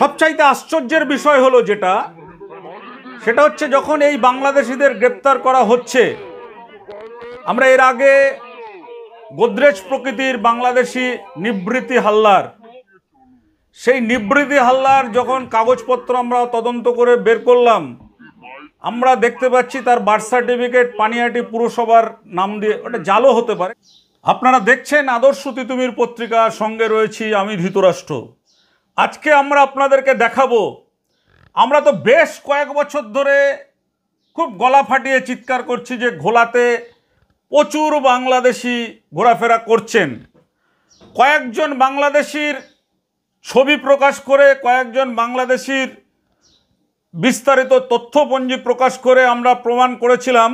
সবচাইতে আশ্চর্যের বিষয় হলো সেটা হচ্ছে যখন এই বাংলাদেশিদের গ্রেপ্তার করা হচ্ছে, আমরা এর আগে গোদরেজ প্রকৃতির বাংলাদেশি নিবৃত্তি হালদার, সেই নিবৃত্তি হালদার যখন কাগজপত্র আমরা তদন্ত করে বের করলাম, আমরা দেখতে পাচ্ছি তার বার্থ সার্টিফিকেট পানিহাটি পুরসভার নাম দিয়ে, ওটা জালও হতে পারে। আপনারা দেখছেন আদর্শ তিতুমির পত্রিকার সঙ্গে রয়েছি আমি ধৃতরাষ্ট্র। আজকে আমরা আপনাদেরকে দেখাবো, আমরা তো বেশ কয়েক বছর ধরে খুব গলা ফাটিয়ে চিৎকার করছি যে ঘোলাতে প্রচুর বাংলাদেশি ঘোরাফেরা করছেন। কয়েকজন বাংলাদেশির ছবি প্রকাশ করে, কয়েকজন বাংলাদেশির বিস্তারিত তথ্যপঞ্জি প্রকাশ করে আমরা প্রমাণ করেছিলাম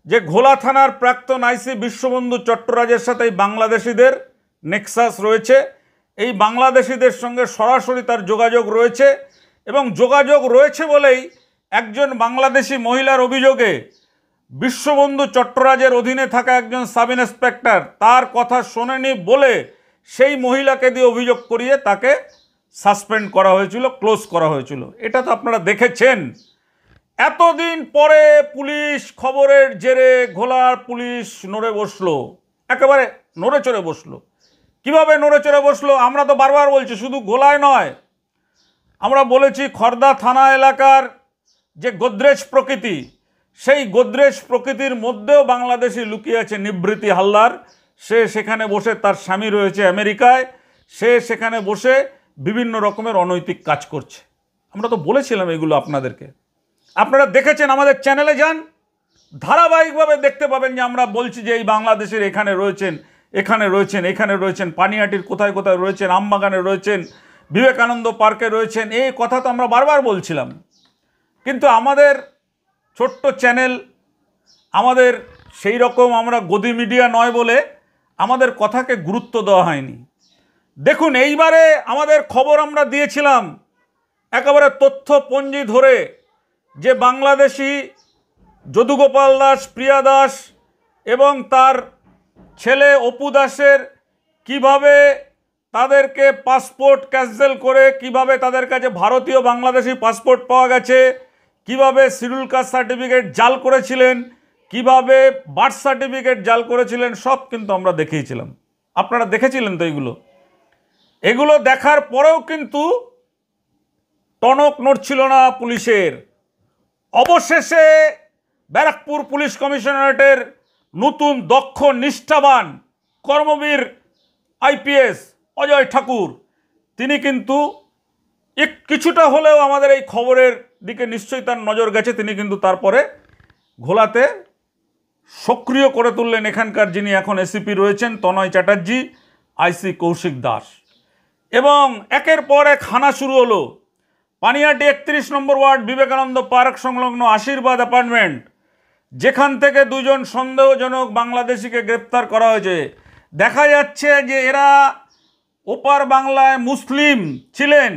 যে ঘোলা থানার প্রাক্তন আইসি বিশ্ববন্ধু চট্টরাজের সাথে এই বাংলাদেশিদের নেক্সাস রয়েছে, এই বাংলাদেশিদের সঙ্গে সরাসরি তার যোগাযোগ রয়েছে, এবং যোগাযোগ রয়েছে বলেই একজন বাংলাদেশি মহিলার অভিযোগে বিশ্ববন্ধু চট্টরাজের অধীনে থাকা একজন সাব ইন্সপেক্টর তার কথা শোনেনি বলে সেই মহিলাকে দিয়ে অভিযোগ করিয়ে তাকে সাসপেন্ড করা হয়েছিল, ক্লোজ করা হয়েছিল। এটা তো আপনারা দেখেছেন। এতদিন পরে পুলিশ খবরের জেরে ঘোলার পুলিশ নড়ে বসলো, একেবারে নড়ে চড়ে বসলো। কিভাবে নড়ে চড়ে বসলো? আমরা তো বারবার বলছি, শুধু ঘোলায় নয়, আমরা বলেছি খর্দা থানা এলাকার যে গোদরেজ প্রকৃতি, সেই গোদরেজ প্রকৃতির মধ্যেও বাংলাদেশি লুকিয়ে আছে নিবৃত্তি হালদার। সে সেখানে বসে, তার স্বামী রয়েছে আমেরিকায়, সে সেখানে বসে বিভিন্ন রকমের অনৈতিক কাজ করছে। আমরা তো বলেছিলাম এগুলো আপনাদেরকে, আপনারা দেখেছেন। আমাদের চ্যানেলে যান, ধারাবাহিকভাবে দেখতে পাবেন যে আমরা বলছি যে এই বাংলাদেশের এখানে রয়েছেন, এখানে রয়েছেন, এখানে রয়েছেন, পানিহাটির কোথায় কোথায় রয়েছেন, আমবাগানে রয়েছেন, বিবেকানন্দ পার্কে রয়েছেন। এই কথা তো আমরা বারবার বলছিলাম, কিন্তু আমাদের ছোট্ট চ্যানেল, আমাদের সেই রকম আমরা গদি মিডিয়া নয় বলে আমাদের কথাকে গুরুত্ব দেওয়া হয়নি। দেখুন, এইবারে আমাদের খবর আমরা দিয়েছিলাম একেবারে তথ্যপঞ্জি ধরে, যে বাংলাদেশি যদুগোপাল দাস, প্রিয়া দাস এবং তার ছেলে অপু দাসের কিভাবে তাদেরকে পাসপোর্ট ক্যান্সেল করে কিভাবে তাদের কাছে ভারতীয় বাংলাদেশি পাসপোর্ট পাওয়া গেছে, কিভাবে শিডিউল কাস্ট সার্টিফিকেট জাল করেছিলেন, কিভাবে বার্থ সার্টিফিকেট জাল করেছিলেন, সব কিন্তু আমরা দেখিয়েছিলাম। আপনারা দেখেছিলেন তো এগুলো দেখার পরেও কিন্তু টনক নড়ছিল না পুলিশের। অবশেষে ব্যারাকপুর পুলিশ কমিশনারেটের নতুন দক্ষ নিষ্ঠাবান কর্মবীর আইপিএস অজয় ঠাকুর, তিনি কিন্তু কিছুটা হলেও আমাদের এই খবরের দিকে নিশ্চয়ই তার নজর গেছে। তিনি কিন্তু তারপরে ঘোলাতে সক্রিয় করে তুললেন এখানকার যিনি এখন এসিপি রয়েছেন তনয় চ্যাটার্জি, আইসি কৌশিক দাস, এবং একের পর এক হানা শুরু হলো। পানিহাটি 31 নম্বর ওয়ার্ড বিবেকানন্দ পার্ক সংলগ্ন আশীর্বাদ অ্যাপার্টমেন্ট, যেখান থেকে দুজন সন্দেহজনক বাংলাদেশিকে গ্রেপ্তার করা হয়েছে। দেখা যাচ্ছে যে এরা ওপার বাংলায় মুসলিম ছিলেন,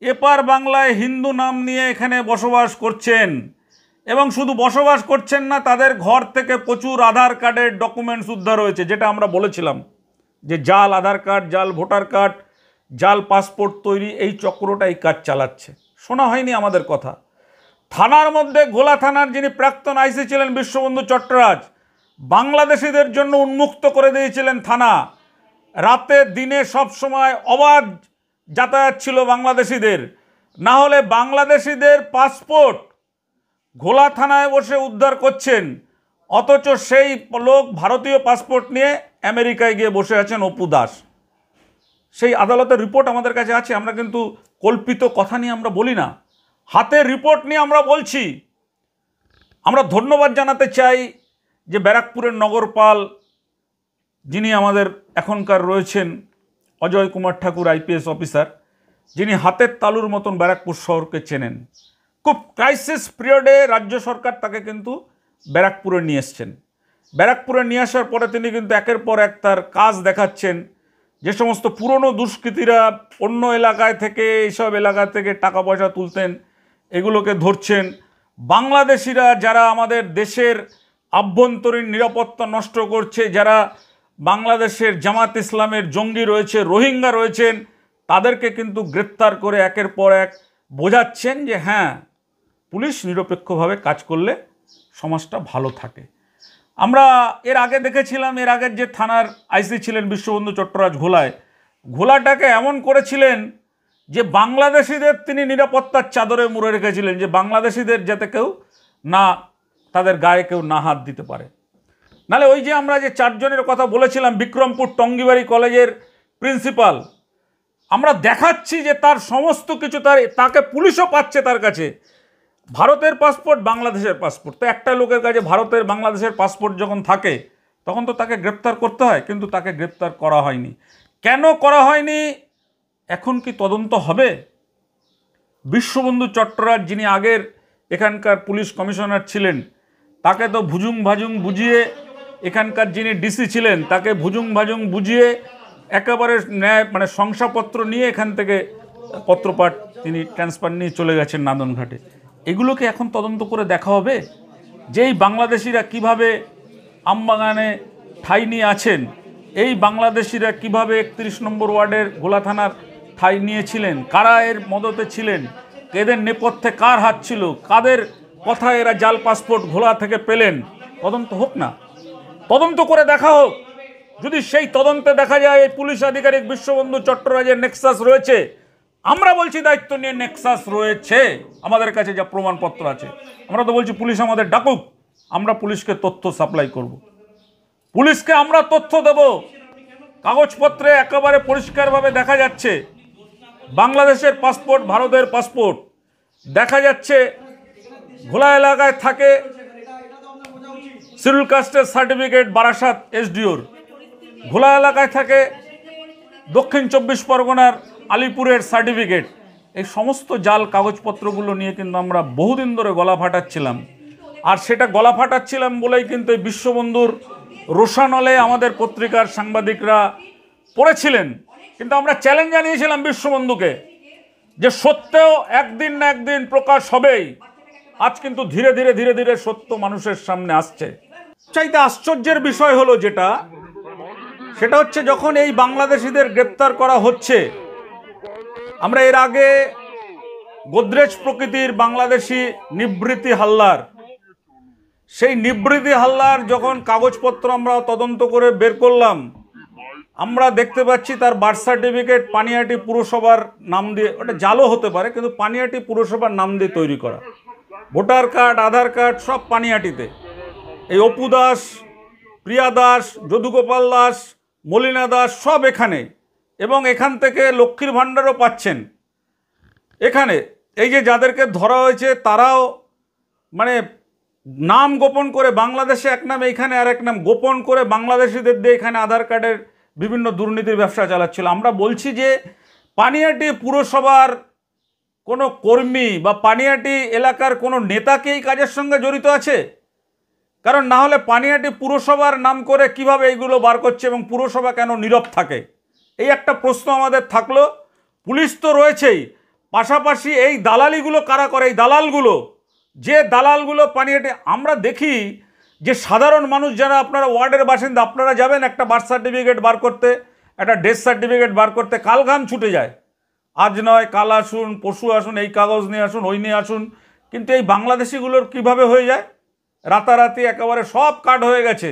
এপার বাংলায় হিন্দু নাম নিয়ে এখানে বসবাস করছেন, এবং শুধু বসবাস করছেন না, তাদের ঘর থেকে প্রচুর আধার কার্ডের ডকুমেন্টস উদ্ধার হয়েছে, যেটা আমরা বলেছিলাম যে জাল আধার কার্ড, জাল ভোটার কার্ড, জাল পাসপোর্ট তৈরি, এই চক্রটা এই কাজ চালাচ্ছে। শোনা হয়নি আমাদের কথা। থানার মধ্যে ঘোলা থানার যিনি প্রাক্তন আইসি ছিলেন বিশ্ববন্ধু চট্টরাজ, বাংলাদেশিদের জন্য উন্মুক্ত করে দিয়েছিলেন থানা। রাতে দিনে সব সময় অবাধ যাতায়াত ছিল বাংলাদেশিদের, না হলে বাংলাদেশিদের পাসপোর্ট ঘোলা থানায় বসে উদ্ধার করছেন, অথচ সেই লোক ভারতীয় পাসপোর্ট নিয়ে আমেরিকায় গিয়ে বসে আছেন অপু দাস। সেই আদালতের রিপোর্ট আমাদের কাছে আছে, আমরা কিন্তু কল্পিত কথা নিয়ে আমরা বলি না, হাতের রিপোর্ট নিয়ে আমরা বলছি। আমরা ধন্যবাদ জানাতে চাই যে ব্যারাকপুরের নগরপাল যিনি আমাদের এখনকার রয়েছেন অজয় কুমার ঠাকুর আইপিএস অফিসার, যিনি হাতের তালুর মতন ব্যারাকপুর শহরকে চেনেন। খুব ক্রাইসিস পিরিয়ডে রাজ্য সরকার তাকে কিন্তু ব্যারাকপুরে নিয়ে এসছেন। ব্যারাকপুরে নিয়ে আসার পরে তিনি কিন্তু একের পর এক তার কাজ দেখাচ্ছেন, যে সমস্ত পুরনো দুষ্কৃতীরা অন্য এলাকায় থেকে এইসব এলাকা থেকে টাকা পয়সা তুলতেন এগুলোকে ধরছেন। বাংলাদেশিরা যারা আমাদের দেশের আভ্যন্তরীণ নিরাপত্তা নষ্ট করছে, যারা বাংলাদেশের জামাত ইসলামের জঙ্গি রয়েছে, রোহিঙ্গা রয়েছেন, তাদেরকে কিন্তু গ্রেপ্তার করে একের পর এক বোঝাচ্ছেন যে হ্যাঁ, পুলিশ নিরপেক্ষভাবে কাজ করলে সমাজটা ভালো থাকে। আমরা এর আগে দেখেছিলাম, এর আগের যে থানার আইসি ছিলেন বিশ্ববন্ধু চট্টরাজ ঘোলাটাকে এমন করেছিলেন যে বাংলাদেশিদের তিনি নিরাপত্তার চাদরে মুড়ে রেখেছিলেন, যে বাংলাদেশিদের যাতে কেউ না, তাদের গায়ে কেউ না হাত দিতে পারে। নাহলে ওই যে আমরা যে 4 জনের কথা বলেছিলাম, বিক্রমপুর টঙ্গিবাড়ি কলেজের প্রিন্সিপাল, আমরা দেখাচ্ছি যে তার সমস্ত কিছু, তাকে পুলিশও পাচ্ছে তার কাছে, ভারতের পাসপোর্ট, বাংলাদেশের পাসপোর্ট। তো একটা লোকের কাছে ভারতের বাংলাদেশের পাসপোর্ট যখন থাকে তখন তো তাকে গ্রেপ্তার করতে হয়, কিন্তু তাকে গ্রেপ্তার করা হয়নি। কেন করা হয়নি? এখন কি তদন্ত হবে? বিশ্ববন্ধু চট্টরাজ, যিনি আগের এখানকার পুলিশ কমিশনার ছিলেন, তাকে তো ভুজুং ভাজুং বুঝিয়ে, এখানকার যিনি ডিসি ছিলেন তাকে ভুজুং ভাজুং বুঝিয়ে একেবারে ন্যায় মানে শংসাপত্র নিয়ে এখান থেকে পত্রপাঠ তিনি ট্রান্সফার নিয়ে চলে গেছেন নাদনঘাটে। এগুলোকে এখন তদন্ত করে দেখা হবে যে এই বাংলাদেশিরা কিভাবে আমবাগানে ঠাঁই নিয়ে আছেন, এই বাংলাদেশিরা কিভাবে 31 নম্বর ওয়ার্ডের গোলা থানার ঠাঁই নিয়েছিলেন, কারা এর মদতে ছিলেন, এদের নেপথ্যে কার হাত ছিল, কাদের কথায় এরা জাল পাসপোর্ট ঘোলা থেকে পেলেন। তদন্ত হোক না, তদন্ত করে দেখা হোক। যদি সেই তদন্তে দেখা যায় এই পুলিশ আধিকারিক বিশ্ববন্ধু চট্টরাজের নেক্সাস রয়েছে, আমরা বলছি দায়িত্ব নিয়ে নেক্সাস রয়েছে, আমাদের কাছে যা প্রমাণপত্র আছে, আমরা তো বলছি পুলিশ আমাদের ডাকুক, আমরা পুলিশকে তথ্য সাপ্লাই করব, পুলিশকে আমরা তথ্য দেব। কাগজপত্রে একেবারে পরিষ্কারভাবে দেখা যাচ্ছে বাংলাদেশের পাসপোর্ট, ভারতের পাসপোর্ট। দেখা যাচ্ছে ঘোলা এলাকায় থাকে শিডিউল কাস্টের সার্টিফিকেট বারাসাত এসডিওর, ঘোলা এলাকায় থাকে দক্ষিণ 24 পরগনার আলিপুরের সার্টিফিকেট। এই সমস্ত জাল কাগজপত্রগুলো নিয়ে কিন্তু আমরা বহুদিন ধরে গলা ফাটাচ্ছিলাম, আর সেটা গলা ফাটাচ্ছিলাম বলেই কিন্তু এই বিশ্ববন্ধুর রোশানলে আমাদের পত্রিকার সাংবাদিকরা পড়েছিলেন। কিন্তু আমরা চ্যালেঞ্জ জানিয়েছিলাম বিশ্ববন্ধুকে যে সত্যেও একদিন না একদিন প্রকাশ হবেই। আজ কিন্তু ধীরে ধীরে ধীরে ধীরে সত্য মানুষের সামনে আসছে। চাইতে আশ্চর্যের বিষয় হলো সেটা হচ্ছে যখন এই বাংলাদেশিদের গ্রেপ্তার করা হচ্ছে, আমরা এর আগে গোদরেজ প্রকৃতির বাংলাদেশি নিবৃত্তি হালদার, সেই নিবৃত্তি হালদার যখন কাগজপত্র আমরা তদন্ত করে বের করলাম, আমরা দেখতে পাচ্ছি তার বার্থ সার্টিফিকেট পানিহাটি পুরসভার নাম দিয়ে, ওটা জালও হতে পারে কিন্তু পানিহাটি পুরসভার নাম দিয়ে তৈরি করা, ভোটার কার্ড, আধার কার্ড সব পানিহাটিতে। এই অপু দাস, প্রিয়া দাস, যদুগোপাল দাস, মলিনা দাস সব এখানে, এবং এখান থেকে লক্ষ্মীর ভাণ্ডারও পাচ্ছেন এখানে। এই যে যাদেরকে ধরা হয়েছে তারাও মানে নাম গোপন করে, বাংলাদেশে এক নাম এইখানে আর এক নাম গোপন করে বাংলাদেশিদের দিয়ে এখানে আধার কার্ডের বিভিন্ন দুর্নীতির ব্যবসা চালাচ্ছিল। আমরা বলছি যে পানিহাটি পুরসভার কোনো কর্মী বা পানিহাটি এলাকার কোনো নেতা কি এই কাজের সঙ্গে জড়িত আছে? কারণ না হলে পানিহাটি পুরসভার নাম করে কিভাবে এইগুলো বার করছে এবং পুরসভা কেন নীরব থাকে, এই একটা প্রশ্ন আমাদের থাকলো। পুলিশ তো রয়েছেই, পাশাপাশি এই দালালিগুলো কারা করে? এই দালালগুলো, যে দালালগুলো পানিহাটি, আমরা দেখি যে সাধারণ মানুষ যারা, আপনারা ওয়ার্ডের বাসিন্দা, আপনারা যাবেন একটা বার্থ সার্টিফিকেট বার করতে, একটা ডেথ সার্টিফিকেট বার করতে, কালঘাম ছুটে যায়। আজ নয় কাল আসুন, পরশু আসুন, এই কাগজ নিয়ে আসুন, ওই নিয়ে আসুন। কিন্তু এই বাংলাদেশিগুলোর কিভাবে হয়ে যায়? রাতারাতি একেবারে সব কাট হয়ে গেছে,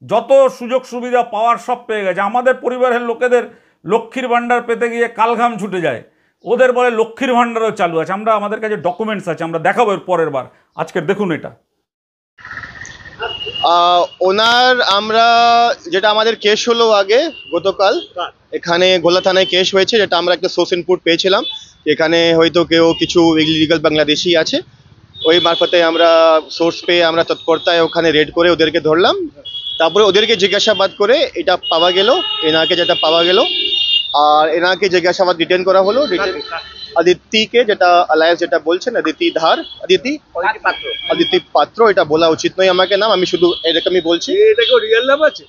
যত সুযোগ সুবিধা পাওয়ার সব পেয়ে গেছে। আমাদের পরিবারের লোকেদের লক্ষ্মীর ভাণ্ডার পেতে গিয়ে কালঘাম ছুটে যায়, ওদের বলে লক্ষ্মীর ভাণ্ডারও চালু আছে। আমরা, আমাদের কাছে ডকুমেন্টস আছে, আমরা দেখাবো এর পরের বার। আজকের দেখুন এটা ওনার, আমরা যেটা আমাদের কেস হলো আগে গতকাল এখানে গোলা থানায় কেস হয়েছে, যেটা আমরা একটা সোর্স ইনপুট পেয়েছিলাম এখানে হয়তো কেউ কিছু ইলিগাল বাংলাদেশি আছে, ওই মারফতে আমরা সোর্স পেয়ে আমরা তৎপরতায় ওখানে রেড করে ওদেরকে ধরলাম। তারপরে ওদেরকে জিজ্ঞাসাবাদ করে এটা পাওয়া গেল, এনাকে যেটা পাওয়া গেল, আর এনাকে জিজ্ঞাসাবাদ ডিটেন করা হলো। আদিত্যকে, যেটা আলায়াস যেটা বলছেন, আদিতি পাত্র, এটা বলা উচিত নয় আমাকে নাম, আমি শুধু এরকমই বলছি। এটা কি রিয়েল নাম আছে?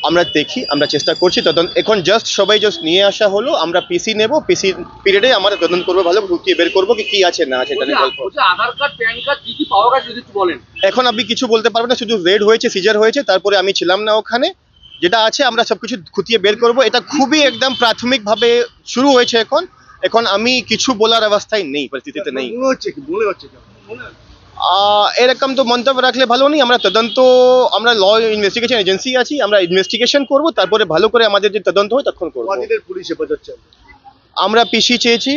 আমরা দেখি, আমরা চেষ্টা করছি তদন্ত। এখন সবাই নিয়ে আসা হলো, আমরা পিসি নেব, পিসি পিরিয়ডে আমরা তদন্ত করবো, ভালো খুঁটিয়ে বের করবো কি আছে না আছে এটা নিয়ে গল্প। আধার কার্ড প্যান কার্ড কি পাওয়া গেছে যদি একটু বলেন। এখন আপনি কিছু বলতে পারবেন না, শুধু রেড হয়েছে, সিজার হয়েছে, তারপরে আমি ছিলাম না ওখানে। যেটা আছে আমরা সবকিছু খুঁটিয়ে বের করব। এটা খুবই একদম প্রাথমিকভাবে শুরু হয়েছে এখন। এখন আমি কিছু বলার অবস্থায় নেই, পরিস্থিতিতে নেই। এরকম তো মন্তব্য রাখলে ভালো নেই। আমরা তদন্ত, আমরা ল ইনভেস্টিগেশন এজেন্সি আছি, আমরা ইনভেস্টিগেশন করব, তারপরে ভালো করে আমাদের যে তদন্ত হয় তখন করবো। পুলিশ হেফাজত চাই, আমরা পিসি চেয়েছি,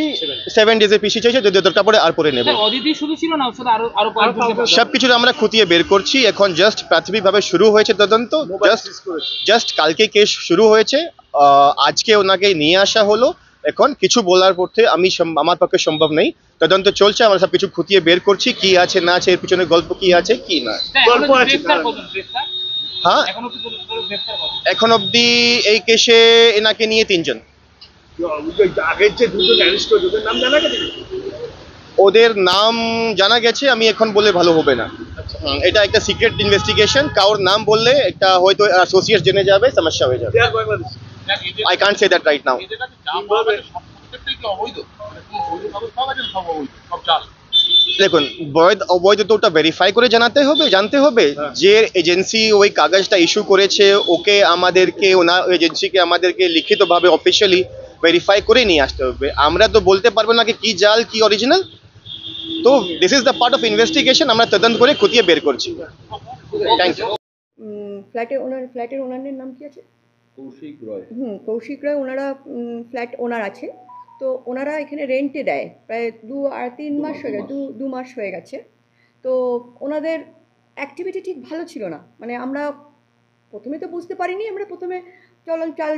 7 ডেজে পিসি চেয়েছি, যদি দরকার পড়ে আর পরে নেব। অদিতি শুধু ছিল না, ওর সাথে আরো কয়েকজন। সবকিছু আমরা খুঁটিয়ে বের করছি এখন। প্রাথমিকভাবে শুরু হয়েছে তদন্ত, জাস্ট কালকে কেস শুরু হয়েছে। আজকে ওনাকে নিয়ে আসা হলো। এখন কিছু বলার পথে আমার পক্ষে সম্ভব নেই। তদন্ত চলছে, আমরা সবকিছু খুঁটিয়ে বের করছি কি আছে না আছে, এর পিছনে গল্প কি আছে কি না। গল্প আছে। হ্যাঁ, এখন অবধি এই কেসে এনাকে নিয়ে 3 জন। আগের যে দুজন অ্যারেস্ট হয়েছে ওদের নাম জানা গেছে? ওদের নাম জানা গেছে, আমি এখন বলে ভালো হবে না। এটা একটা সিক্রেট ইনভেস্টিগেশন, কারোর নাম বললে একটা হয়তো অ্যাসোসিয়েট জেনে যাবে, সমস্যা হয়ে যাবে। Bangladesh I can't say that right now. দেখুন, অবৈধ তো ওটা ভেরিফাই করে জানতে হবে। যে এজেন্সি ওই কাগজটা ইস্যু করেছে, ওকে আমাদেরকে এজেন্সিকে আমাদেরকে লিখিতভাবে অফিসিয়ালি ভেরিফাই করে নিয়ে আসতে হবে। আমরা তো বলতে পারবো না কি জাল কি অরিজিনাল। তো this is the part of investigation, আমরা তদন্ত করে খুঁটিয়ে বের করছি। Thank you. ফ্ল্যাটের ওনারের নাম কি আছে? কৌশিক রয়। ওনারা ফ্ল্যাট ওনার আছে। তো ওনারা এখানে রেন্টে দেয় প্রায় 2-3 মাস হয়ে গেছে, 2 মাস হয়ে গেছে। তো ওনাদের অ্যাক্টিভিটি ঠিক ভালো ছিল না। মানে আমরা প্রথমে তো বুঝতে পারিনি, আমরা প্রথমে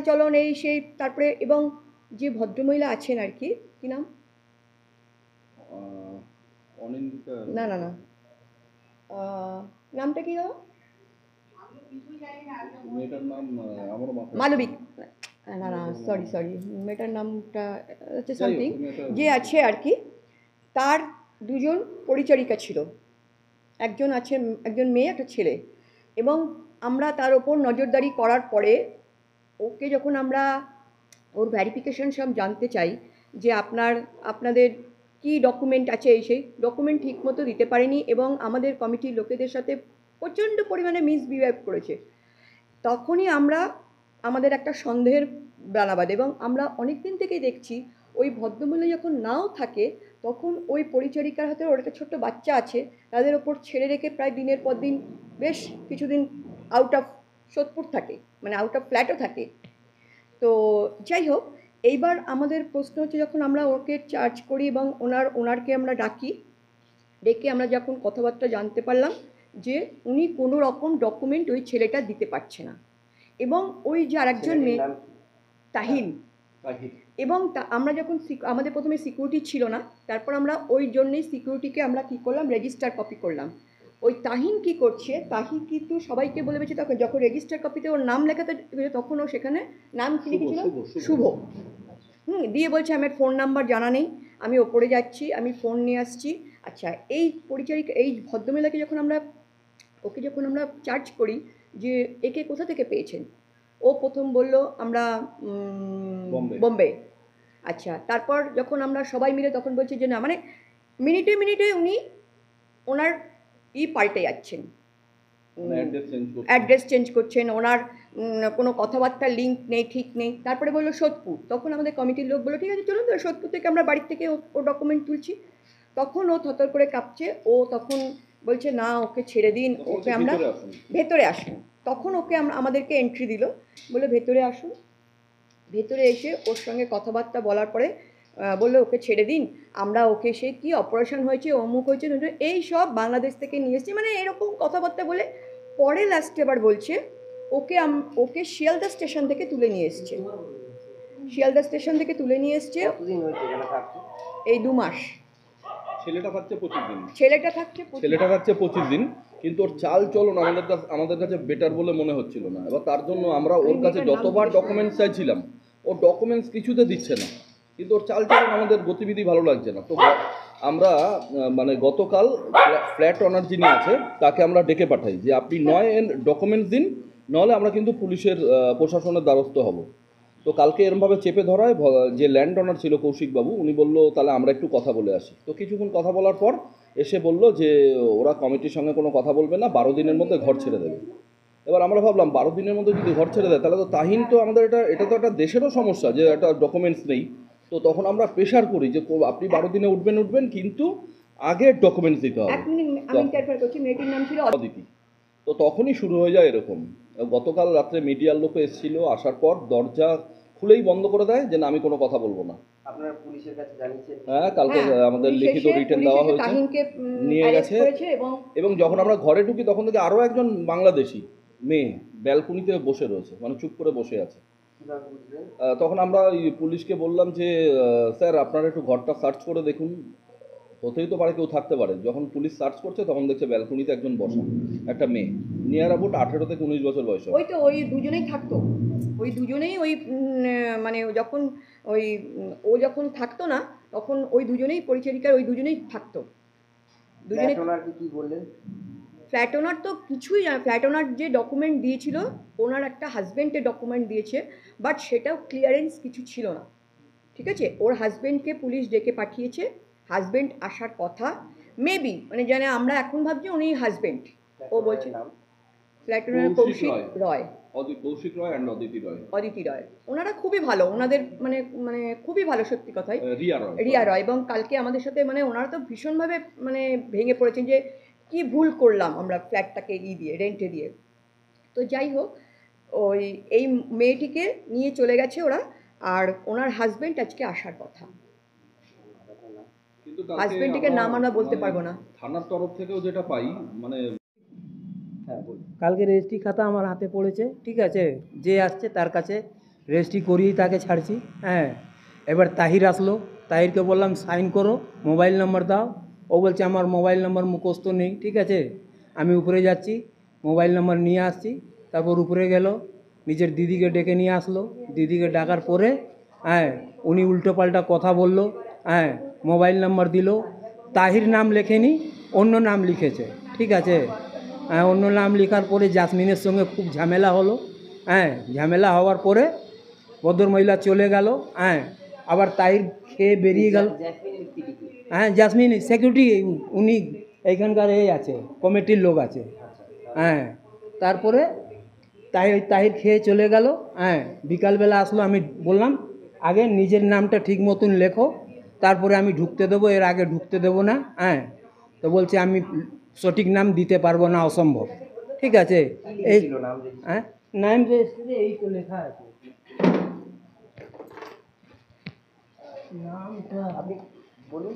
চলন এই সেই, তারপরে এবং যে ভদ্রমহিলা আছেন আর কি, কী নাম? না না না, নামটা কি দাও? মালবিক, না না, সরি, মেয়েটার নামটা হচ্ছে সামথিং, যে আছে আর কি, তার 2 জন পরিচারিকা ছিল। একজন মেয়ে, একটা ছেলে। এবং আমরা তার ওপর নজরদারি করার পরে ওকে যখন আমরা ওর ভ্যারিফিকেশন সব জানতে চাই যে আপনাদের কি ডকুমেন্ট আছে, সেই ডকুমেন্ট ঠিকমতো দিতে পারেনি এবং আমাদের কমিটির লোকেদের সাথে প্রচণ্ড পরিমাণে মিসবিহেভ করেছে। তখনই আমাদের একটা সন্দেহের দানা বাঁধে এবং আমরা অনেক দিন থেকেই দেখছি ওই ভদ্রমহিলা যখন নাও থাকে তখন ওই পরিচারিকার হাতে ওর একটা ছোট্ট বাচ্চা আছে, তাদের ওপর ছেড়ে রেখে প্রায় দিনের পর দিন বেশ কিছুদিন আউট অফ সোদপুর থাকে, মানে আউট অফ ফ্ল্যাটও থাকে। তো যাই হোক, এইবার আমাদের প্রশ্ন হচ্ছে, যখন আমরা ওকে চার্জ করি এবং ওনারকে আমরা ডেকে আমরা যখন কথাবার্তা জানতে পারলাম যে উনি কোনো রকম ডকুমেন্ট ওই ছেলেটা দিতে পারছে না। এবং ওই যে আরেকজন মেয়ে তাহিন, এবং আমরা যখন আমাদের প্রথমে সিকিউরিটি ছিল না, তারপর আমরা ওই জন্যেই সিকিউরিটিকে আমরা কী করলাম, রেজিস্টার কপি করলাম। ওই তাহিন কি করছে, তাহিন কিন্তু সবাইকে বলে বেছে, তখন যখন রেজিস্টার কপিতে ওর নাম লেখাতে তখন ও সেখানে নাম কি লিখেছিল, শুভ। দিয়ে বলছে আমার ফোন নাম্বার জানা নেই, আমি ওপরে যাচ্ছি, আমি ফোন নিয়ে আসছি। আচ্ছা, এই পরিচারিকা, এই ভদ্রমহিলাকে যখন আমরা চার্জ করি যে একে কোথা থেকে পেয়েছেন, ও প্রথম বলল আমরা বোম্বে। আচ্ছা, তারপর যখন আমরা সবাই মিলে তখন বলছি যে না, মানে মিনিটে উনি ওনার পাল্টে যাচ্ছেন, অ্যাড্রেস চেঞ্জ করছেন, ওনার কোনো কথাবার্তার লিঙ্ক নেই, ঠিক নেই। তারপরে বললো সোদপুর। তখন আমাদের কমিটির লোক বললো ঠিক আছে চলুন, তো সোদপুর থেকে আমরা বাড়ির থেকে ও ডকুমেন্ট তুলছি। তখন ও থরথর করে কাঁপছে। ও তখন বলছে না, ওকে ছেড়ে দিন, ওকে আমরা ভেতরে আসুন। তখন ওকে আমাদেরকে এন্ট্রি দিল, বলে ভেতরে আসুন। ভেতরে এসে ওর সঙ্গে কথাবার্তা বলার পরে বললো ওকে ছেড়ে দিন, আমরা ওকে সে কি অপারেশন হয়েছে, অমুক হয়েছে, এই সব বাংলাদেশ থেকে নিয়ে এসেছি, মানে এরকম কথাবার্তা বলে পরে লাস্টে আবার বলছে ওকে শিয়ালদা স্টেশন থেকে তুলে নিয়ে এসছে। শিয়ালদা স্টেশন থেকে তুলে নিয়ে এসছে এই 2 মাস। ছেলেটা থাকছে 25 দিন। ছেলেটা থাকছে 25 দিন, কিন্তু ওর চাল চলন আমাদের কাছে বেটার বলে মনে হচ্ছিল না। এবার তার জন্য আমরা ওর কাছে যতবার ডকুমেন্টস চাইছিলাম, ও ডকুমেন্টস কিছুতে দিচ্ছে না, কিন্তু ওর চাল চলন আমাদের গতিবিধি ভালো লাগছে না। তো আমরা মানে গতকাল ফ্ল্যাট অনার যিনি আছে তাকে আমরা ডেকে পাঠাই যে আপনি 9 ডকুমেন্টস দিন, নাহলে আমরা কিন্তু পুলিশের প্রশাসনের দ্বারস্থ হব। তো কালকে এরমভাবে চেপে ধরায় যে ল্যান্ড অনার ছিল কৌশিকবাবু, উনি বললো তাহলে আমরা একটু কথা বলে আসি। তো কিছুক্ষণ কথা বলার পর এসে বলল যে ওরা কমিটির সঙ্গে কোনো কথা বলবে না, 12 দিনের মধ্যে ঘর ছেড়ে দেবে। এবার আমরা ভাবলাম 12 দিনের মধ্যে যদি ঘর ছেড়ে দেয় তাহলে তো তাহিন তো আমাদের এটা তো একটা দেশেরও সমস্যা যে একটা ডকুমেন্টস নেই। তো তখন আমরা প্রেশার করি যে আপনি 12 দিনে উঠবেন কিন্তু আগে ডকুমেন্টস দিতে হবে। এক মিনিট আমি ইন্টারফেয়ার করছি, মেয়েটির নাম ছিল অদিতি। তো তখনই শুরু হয়ে যায় এরকম। গতকাল রাত্রে মিডিয়ার লোক এসেছিল, আসার পর দরজা খুলেই বন্ধ করে দেয় যে না আমি কোনো কথা বলবো না। আপনারা পুলিশের কাছে জানিয়েছেন? হ্যাঁ, কালকে আমাদের লিখিত রিটেন দেওয়া হয়েছে, নিয়ে গেছে। এবং যখন আমরা ঘরে ঢুকি তখন থেকে আরও একজন বাংলাদেশি মেয়ে ব্যালকনিতে বসে রয়েছে, মানে চুপ করে বসে আছে। তখন আমরা পুলিশকে বললাম যে স্যার আপনারা একটু ঘরটা সার্চ করে দেখুন, হতেই তো পারে কেউ থাকতে পারে। যখন পুলিশ সার্চ করছে তখন দেখছে ব্যালকনিতে একজন বসা, একটা মেয়ে, নিয়ার অ্যাবাউট 18 থেকে 19 বছর বয়স। ওই তো ওই দুজনেই থাকতো, ওই দুজনেই ওই মানে যখন ওই ও যখন থাকতো না তখন ওই দুজনেই পরিচারিকার ওই দুজনেই থাকতো। দুজনে কি বললেন? ফ্ল্যাট ওনার তো কিছুই না, ফ্ল্যাট ওনার যে ডকুমেন্ট দিয়েছিল ওনার একটা হাজব্যান্ডের ডকুমেন্ট দিয়েছে, বাট সেটাও ক্লিয়ারেন্স কিছু ছিল না। ঠিক আছে, ওর হাজব্যান্ডকে পুলিশ ডেকে পাঠিয়েছে, হাজব্যান্ড আসার কথা মেবি, মানে জানে আমরা এখন ভাবছি উনি হাজব্যান্ড। ও বলছে flat owner Kaushik Roy, Kaushik Roy and Aditi Roy. ওনারা খুবই ভালো, ওনাদের মানে মানে খুবই ভালো, সত্যি কথাই। রিয়া রয়। এবং কালকে আমাদের সাথে মানে ওনারা তো ভীষণভাবে মানে ভেঙে পড়েছেন যে কি ভুল করলাম আমরা ফ্ল্যাটটাকে দিয়ে রেন্টে দিয়ে। তো যাই হোক, ওই এই মেয়েটিকে নিয়ে চলে গেছে ওরা, আর ওনার হাজব্যান্ড আজকে আসার কথা। হাজব্যান্ডটিকে নাম আমরা বলতে পারবো না। থানার তরফ থেকেও যেটা পাই মানে কালকে রেজিস্ট্রি খাতা আমার হাতে পড়েছে, ঠিক আছে, যে আসছে তার কাছে রেজিস্ট্রি করিয়েই তাকে ছাড়ছি। হ্যাঁ, এবার তাহির আসলো, তাহিরকে বললাম সাইন করো, মোবাইল নাম্বার দাও। ও বলছে আমার মোবাইল নাম্বার মুখস্থ নেই। ঠিক আছে, আমি উপরে যাচ্ছি, মোবাইল নাম্বার নিয়ে আসছি। তারপর উপরে গেল, নিজের দিদিকে ডেকে নিয়ে আসলো। দিদিকে ডাকার পরে হ্যাঁ উনি উল্টোপাল্টা কথা বলল। হ্যাঁ, মোবাইল নাম্বার দিল, তাহির নাম লেখেনি, অন্য নাম লিখেছে। ঠিক আছে, হ্যাঁ, অন্য নাম লেখার পরে জাসমিনের সঙ্গে খুব ঝামেলা হলো। হ্যাঁ, ঝামেলা হওয়ার পরে ভদ্রমহিলা চলে গেল। হ্যাঁ, আবার তাহির খেয়ে বেরিয়ে গেল। হ্যাঁ, জাসমিন সিকিউরিটি, উনি এইখানকার এই আছে, কমিটির লোক আছে। হ্যাঁ, তারপরে তাহির খেয়ে চলে গেল। হ্যাঁ, বিকালবেলা আসলো, আমি বললাম আগে নিজের নামটা ঠিক মতন লেখো, তারপরে আমি ঢুকতে দেবো, এর আগে ঢুকতে দেবো না। হ্যাঁ, তো বলছে আমি সঠিক নাম দিতে পারবো না, অসম্ভব। ঠিক আছে, এই হ্যাঁ নাম রেজিস্ট্রিতে এই তো লেখা আছে, নামটা আপনি বলুন।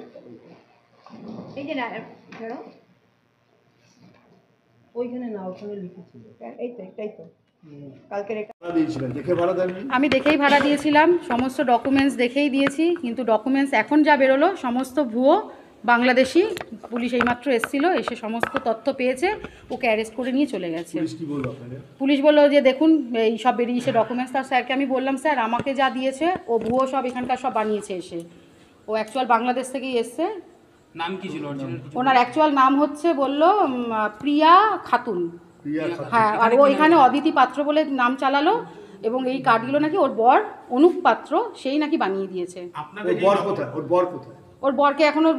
এই যে না ধরো ওইখানে না, ওখানে লিখেছিল। এই তো এটাই তো কালকের এটা দিয়েছিলেন, দেখে ভাড়া দেননি? আমি দেখেই ভাড়া দিয়েছিলাম, সমস্ত ডকুমেন্টস দেখেই দিয়েছি, কিন্তু ডকুমেন্টস এখন যা বেরোলো সমস্ত ভুয়ো, বাংলাদেশি। পুলিশ এইমাত্র এসেছিল, এসে সমস্ত তথ্য পেয়েছে, ওকে অ্যারেস্ট করে নিয়ে চলে গেছে। পুলিশ কি বললো আপনাদের? পুলিশ বললো যে দেখুন এই সব বেরিয়েছে ডকুমেন্টস। তার স্যারকে আমি বললাম স্যার আমাকে যা দিয়েছে ও ভুয়ো, সব এখানকার সব বানিয়েছে এসে। ও অ্যাকচুয়াল বাংলাদেশ থেকেই এসছে। নাম কি ছিল অরিজিনাল? ওনার অ্যাকচুয়াল নাম হচ্ছে বললো প্রিয়া খাতুন। হ্যাঁ, আর ও এখানে অদিতি পাত্র বলে নাম চালালো, এবং এই কার্ডগুলো নাকি ওর বর অনুপ পাত্র সেই নাকি বানিয়ে দিয়েছে। ওর বর কোথায়? ওর বর কোথায়? ওর বরকে এখনও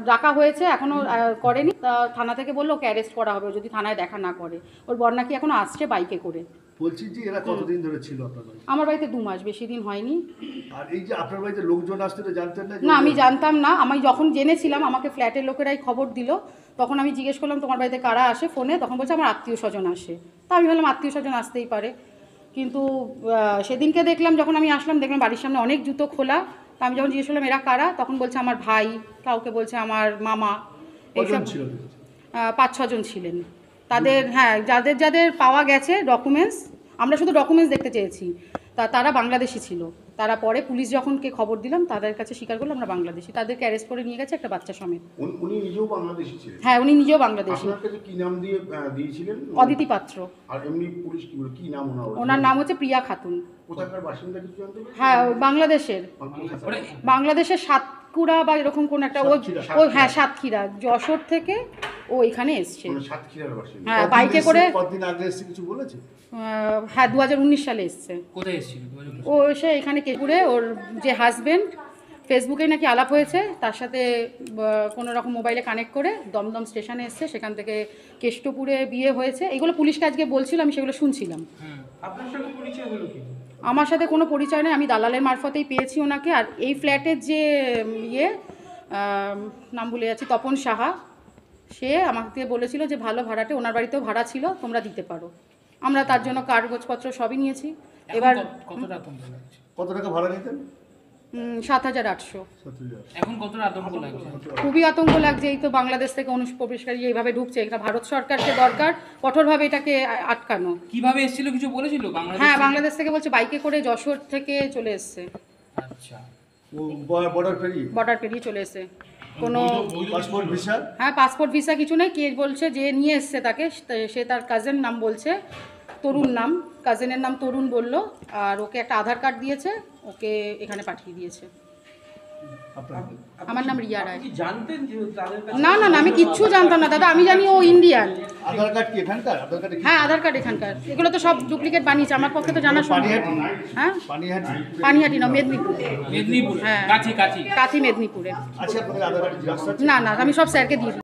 ডাকা হয়েছে, এখনও করেনি। তা থানা থেকে বললো ওকে অ্যারেস্ট করা হবে যদি থানায় দেখা না করে। ওর বর নাকি এখনও আসছে বাইকে করে। বলছি যে এরা কতদিন ধরে ছিল আপনার বাড়িতে? আমার বাড়িতে 2 মাস, বেশি দিন হয়নি। আর এই যে আপনার বাড়িতে লোকজন আসতে তো জানতেন না? না, আমি জানতাম না। আমি যখন জেনেছিলাম আমাকে ফ্ল্যাটের লোকেরাই খবর দিল, তখন আমি জিজ্ঞেস করলাম তোমার বাড়িতে কারা আসে ফোনে, তখন বলছে আমার আত্মীয় স্বজন আসে। তা আমি ভাবলাম আত্মীয় স্বজন আসতেই পারে, কিন্তু সেদিনকে দেখলাম যখন আমি আসলাম দেখলাম বাড়ির সামনে অনেক জুতো খোলা। তা আমি যখন জিজ্ঞেস করলাম এরা কারা, তখন বলছে আমার ভাই, কাউকে বলছে আমার মামা। এইসব 5-6 জন ছিলেন তাদের। হ্যাঁ, যাদের যাদের পাওয়া গেছে ডকুমেন্টস, আমরা শুধু ডকুমেন্টস দেখতে চেয়েছি, তারা বাংলাদেশি ছিল। তারা পরে পুলিশ যখন কে খবর দিলাম তাদের কাছে স্বীকার করলো আমরা বাংলাদেশি। তাদেরকে অ্যারেস্ট করে নিয়ে গেছে একটা বাচ্চা সমেত। উনি নিজেও বাংলাদেশি ছিলেন? হ্যাঁ, উনি নিজেও বাংলাদেশি। আপনার কাছে কি নাম দিয়ে দিয়েছিলেন? অদিতি পাত্র। আর এমনি পুলিশ কি বলে, কি নাম ওনার? ওনার নাম হচ্ছে প্রিয়া খাতুন। কোথাকার বাসিন্দা কিছু জানতে পারছেন? হ্যাঁ, বাংলাদেশের সাতক্ষীরা বা এরকম কোন একটা। ও হ্যাঁ, সাতক্ষীরা, যশোর থেকে ও এখানে এসছে। মানে সাতক্ষীরার বাসিন্দা। হ্যাঁ, বাইকে করে। কতদিন আগে এসছে কিছু বলেছে? হ্যাঁ, 2019 সালে এসছে। কোথায় এসেছিল? ও এসে এখানে কেশপুরে ওর যে হাজবেন্ড ফেসবুকে নাকি আলাপ হয়েছে, তার সাথে কোনো রকম মোবাইলে কানেক্ট করে দমদম স্টেশনে এসছে, সেখান থেকে কেষ্টপুরে বিয়ে হয়েছে। এগুলো পুলিশকে আজকে বলছিল, আমি সেগুলো শুনছিলাম। আপনার সঙ্গে পরিচয় হলো কি? আমার সাথে কোনো পরিচয় নেই, আমি দালালের মারফতেই পেয়েছি ওনাকে। আর এই ফ্ল্যাটের যে নাম ভুলে যাচ্ছি, তপন সাহা, সে আমাকে বলেছিল যে ভালো ভাড়াটে, ওনার বাড়িতেও ভাড়া ছিল, তোমরা দিতে পারো। আমরা তার জন্য কাগজপত্র সবই নিয়েছি। এবার কতটা আতঙ্ক লাগছে? কত টাকা ভাড়া নিতেন? 7,800। এখন কতটা আতঙ্ক লাগছে? খুবই আতঙ্ক লাগছে। এই তো বাংলাদেশ থেকে অনুপ্রবেশকারী এইভাবে ঢুকছে, এটা ভারত সরকারকে দরকার কঠোরভাবে এটাকে আটকানো। কিভাবে এসেছিল কিছু বলেছিল? হ্যাঁ, বাংলাদেশ থেকে বলছে, বাইকে করে যশোর থেকে চলে এসছে। আচ্ছা, বর্ডার পেরিয়ে? বর্ডার পেরিয়ে চলে এসে। কোনো পাসপোর্ট ভিসা? হ্যাঁ, পাসপোর্ট ভিসা কিছু নেই। কে বলছে যে নিয়ে এসছে তাকে, সে তার কাজের নাম বলছে, তরুণ নাম, কাজিনের নাম তরুণ বলল। আর ওকে একটা আধার কার্ড দিয়েছে, ওকে এখানে পাঠিয়ে দিয়েছে। আমার নাম রিয়া রায়। জানতেন যে তাদের না না না, আমি কিচ্ছু জানতাম না দাদা। আমি জানি ও ইন্ডিয়ান। আধার কার্ড কি এখানকার? আধার কার্ডে হ্যাঁ, আধার কার্ড এখানকার। এগুলো তো সব ডুপ্লিকেট বানিয়েছে, আমার পক্ষে তো জানা সম্ভব। পানিহাটি? হ্যাঁ, পানিহাটি? পানিহাটি না, মেদিনীপুর। মেদিনীপুর? হ্যাঁ, কাছি কাছি। কাছি মেদিনীপুরে। আছে আপনাদের আধার কার্ড? না না, আমি সব স্যারকে দিয়ে দিই।